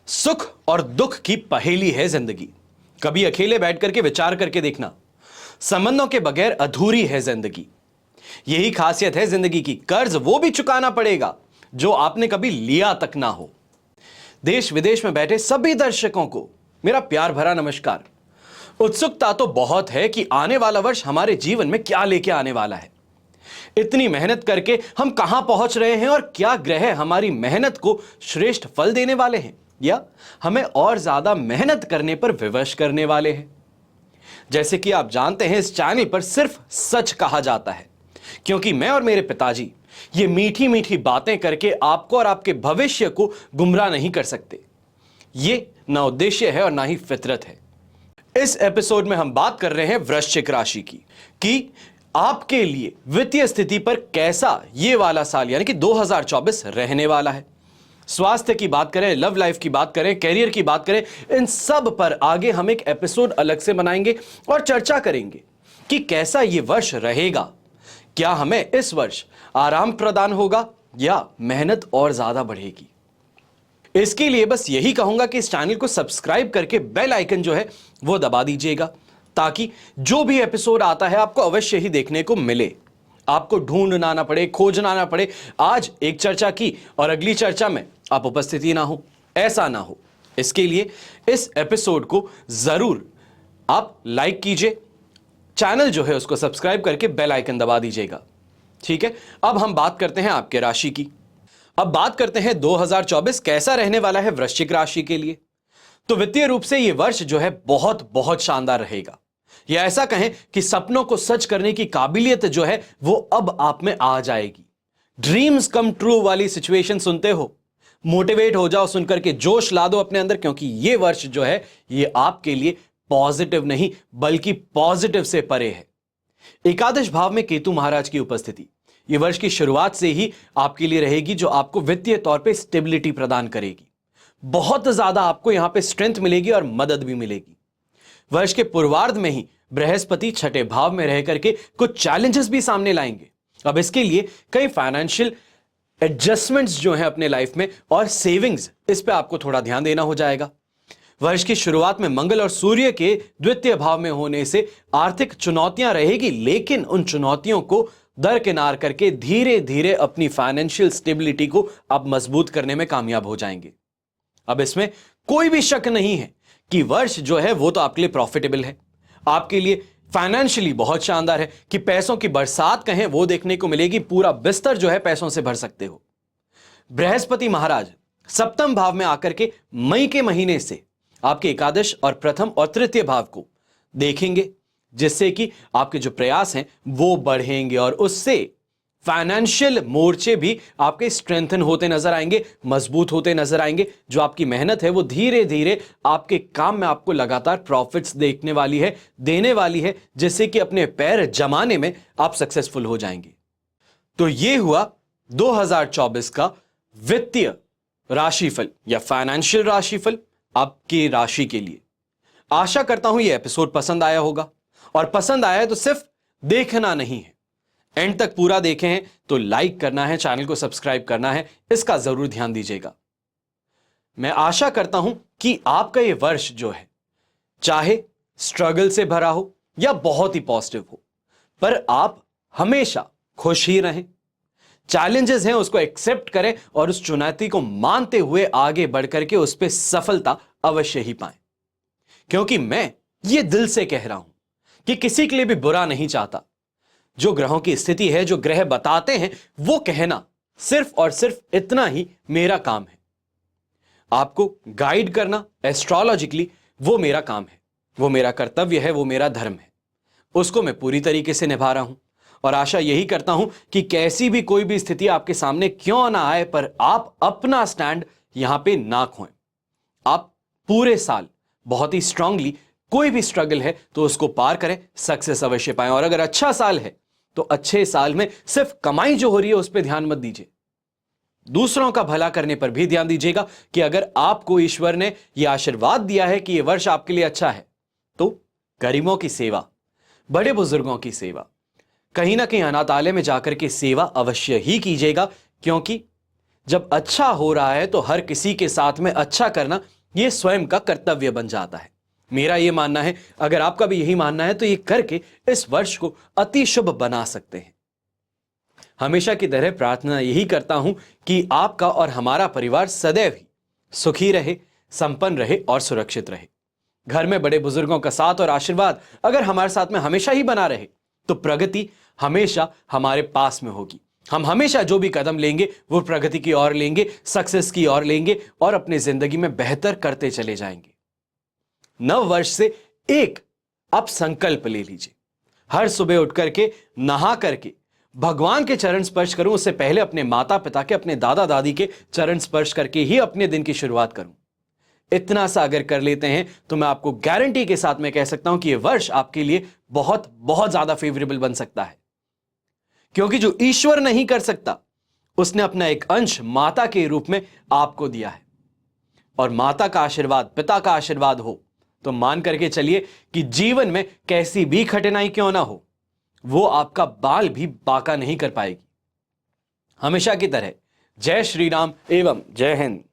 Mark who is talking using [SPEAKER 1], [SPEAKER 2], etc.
[SPEAKER 1] सुख और दुख की पहेली है जिंदगी। कभी अकेले बैठ करके विचार करके देखना, संबंधों के बगैर अधूरी है जिंदगी। यही खासियत है जिंदगी की, कर्ज वो भी चुकाना पड़ेगा जो आपने कभी लिया तक ना हो। देश विदेश में बैठे सभी दर्शकों को मेरा प्यार भरा नमस्कार। उत्सुकता तो बहुत है कि आने वाला वर्ष हमारे जीवन में क्या लेके आने वाला है। इतनी मेहनत करके हम कहां पहुंच रहे हैं और क्या ग्रह हमारी मेहनत को श्रेष्ठ फल देने वाले हैं या हमें और ज्यादा मेहनत करने पर विवश करने वाले हैं। जैसे कि आप जानते हैं, इस चैनल पर सिर्फ सच कहा जाता है, क्योंकि मैं और मेरे पिताजी ये मीठी मीठी बातें करके आपको और आपके भविष्य को गुमराह नहीं कर सकते। ये ना उद्देश्य है और ना ही फितरत है। इस एपिसोड में हम बात कर रहे हैं वृश्चिक राशि की कि आपके लिए वित्तीय स्थिति पर कैसा ये वाला साल यानी कि 2024 रहने वाला है। स्वास्थ्य की बात करें, लव लाइफ की बात करें, कैरियर की बात करें, इन सब पर आगे हम एक एपिसोड अलग से बनाएंगे और चर्चा करेंगे कि कैसा ये वर्ष रहेगा। क्या हमें इस वर्ष आराम प्रदान होगा या मेहनत और ज्यादा बढ़ेगी। इसके लिए बस यही कहूंगा कि इस चैनल को सब्सक्राइब करके बेल आइकन जो है वो दबा दीजिएगा, ताकि जो भी एपिसोड आता है आपको अवश्य ही देखने को मिले। आपको ढूंढना ना पड़े, खोजना ना पड़े। आज एक चर्चा की और अगली चर्चा में आप उपस्थिति ना हो, ऐसा ना हो। इसके लिए इस एपिसोड को जरूर आप लाइक कीजिए, चैनल जो है उसको सब्सक्राइब करके बेल आइकन दबा दीजिएगा। ठीक है, अब हम बात करते हैं आपके राशि की। अब बात करते हैं 2024 कैसा रहने वाला है वृश्चिक राशि के लिए। तो वित्तीय रूप से यह वर्ष जो है बहुत बहुत शानदार रहेगा, या ऐसा कहें कि सपनों को सच करने की काबिलियत जो है वो अब आप में आ जाएगी। ड्रीम्स कम ट्रू वाली सिचुएशन सुनते हो, मोटिवेट हो जाओ, सुनकर के जोश ला दो अपने अंदर, क्योंकि यह वर्ष जो है ये आपके लिए पॉजिटिव नहीं बल्कि पॉजिटिव से परे है। एकादश भाव में केतु महाराज की उपस्थिति ये वर्ष की शुरुआत से ही आपके लिए रहेगी, जो आपको वित्तीय तौर पे स्टेबिलिटी प्रदान करेगी। बहुत ज्यादा आपको यहां पे स्ट्रेंथ मिलेगी और मदद भी मिलेगी। वर्ष के पूर्वार्ध में ही बृहस्पति छठे भाव में रह करके कुछ चैलेंजेस भी सामने लाएंगे। अब इसके लिए कई फाइनेंशियल एडजस्टमेंट्स जो है अपने लाइफ में और सेविंग्स, इस पे आपको थोड़ा ध्यान देना हो जाएगा। वर्ष की शुरुआत में मंगल और सूर्य के द्वितीय भाव में होने से आर्थिक चुनौतियां रहेगी, लेकिन उन चुनौतियों को दरकिनार करके धीरे धीरे अपनी फाइनेंशियल स्टेबिलिटी को आप मजबूत करने में कामयाब हो जाएंगे। अब इसमें कोई भी शक नहीं है कि वर्ष जो है वो तो आपके लिए प्रॉफिटेबल है, आपके लिए फाइनेंशियली बहुत शानदार है कि पैसों की बरसात कहें वो देखने को मिलेगी। पूरा बिस्तर जो है पैसों से भर सकते हो। बृहस्पति महाराज सप्तम भाव में आकर के मई के महीने से आपके एकादश और प्रथम और तृतीय भाव को देखेंगे, जिससे कि आपके जो प्रयास हैं वो बढ़ेंगे और उससे फाइनेंशियल मोर्चे भी आपके स्ट्रेंथन होते नजर आएंगे, मजबूत होते नजर आएंगे। जो आपकी मेहनत है वो धीरे धीरे आपके काम में आपको लगातार प्रॉफिट्स देखने वाली है, देने वाली है, जिससे कि अपने पैर जमाने में आप सक्सेसफुल हो जाएंगे। तो ये हुआ 2024 का वित्तीय राशिफल या फाइनेंशियल राशिफल आपकी राशि के लिए। आशा करता हूं यह एपिसोड पसंद आया होगा, और पसंद आया है तो सिर्फ देखना नहीं है, एंड तक पूरा देखें हैं तो लाइक करना है, चैनल को सब्सक्राइब करना है, इसका जरूर ध्यान दीजिएगा। मैं आशा करता हूं कि आपका यह वर्ष जो है चाहे स्ट्रगल से भरा हो या बहुत ही पॉजिटिव हो, पर आप हमेशा खुश ही रहें। चैलेंजेस हैं उसको एक्सेप्ट करें और उस चुनौती को मानते हुए आगे बढ़कर के उस पर सफलता अवश्य ही पाएं। क्योंकि मैं ये दिल से कह रहा हूं कि किसी के लिए भी बुरा नहीं चाहता। जो ग्रहों की स्थिति है, जो ग्रह बताते हैं, वो कहना सिर्फ और सिर्फ इतना ही मेरा काम है। आपको गाइड करना एस्ट्रोलॉजिकली वो मेरा काम है, वो मेरा कर्तव्य है, वो मेरा धर्म है। उसको मैं पूरी तरीके से निभा रहा हूं और आशा यही करता हूं कि कैसी भी कोई भी स्थिति आपके सामने क्यों ना आए, पर आप अपना स्टैंड यहां पे ना खोएं। आप पूरे साल बहुत ही स्ट्रांगली कोई भी स्ट्रगल है तो उसको पार करें, सक्सेस अवश्य पाएं। और अगर अच्छा साल है तो अच्छे साल में सिर्फ कमाई जो हो रही है उस पर ध्यान मत दीजिए, दूसरों का भला करने पर भी ध्यान दीजिएगा। कि अगर आपको ईश्वर ने यह आशीर्वाद दिया है कि यह वर्ष आपके लिए अच्छा है, तो गरीबों की सेवा, बड़े बुजुर्गों की सेवा, कहीं ना कहीं अनाथालय में जाकर के सेवा अवश्य ही कीजिएगा। क्योंकि जब अच्छा हो रहा है तो हर किसी के साथ में अच्छा करना यह स्वयं का कर्तव्य बन जाता है। मेरा यह मानना है, अगर आपका भी यही मानना है तो ये करके इस वर्ष को अति शुभ बना सकते हैं। हमेशा की तरह प्रार्थना यही करता हूं कि आपका और हमारा परिवार सदैव ही सुखी रहे, संपन्न रहे और सुरक्षित रहे। घर में बड़े बुजुर्गों का साथ और आशीर्वाद अगर हमारे साथ में हमेशा ही बना रहे तो प्रगति हमेशा हमारे पास में होगी। हम हमेशा जो भी कदम लेंगे वो प्रगति की ओर लेंगे, सक्सेस की ओर लेंगे और अपनी जिंदगी में बेहतर करते चले जाएंगे। नव वर्ष से एक अब संकल्प ले लीजिए, हर सुबह उठ करके नहा करके भगवान के चरण स्पर्श करूं, उससे पहले अपने माता पिता के, अपने दादा दादी के चरण स्पर्श करके ही अपने दिन की शुरुआत करूं। इतना सा अगर कर लेते हैं तो मैं आपको गारंटी के साथ में कह सकता हूं कि यह वर्ष आपके लिए बहुत बहुत ज्यादा फेवरेबल बन सकता है। क्योंकि जो ईश्वर नहीं कर सकता उसने अपना एक अंश माता के रूप में आपको दिया है, और माता का आशीर्वाद, पिता का आशीर्वाद हो तो मान करके चलिए कि जीवन में कैसी भी कठिनाई क्यों ना हो, वो आपका बाल भी बांका नहीं कर पाएगी। हमेशा की तरह जय श्री राम एवं जय हिंद।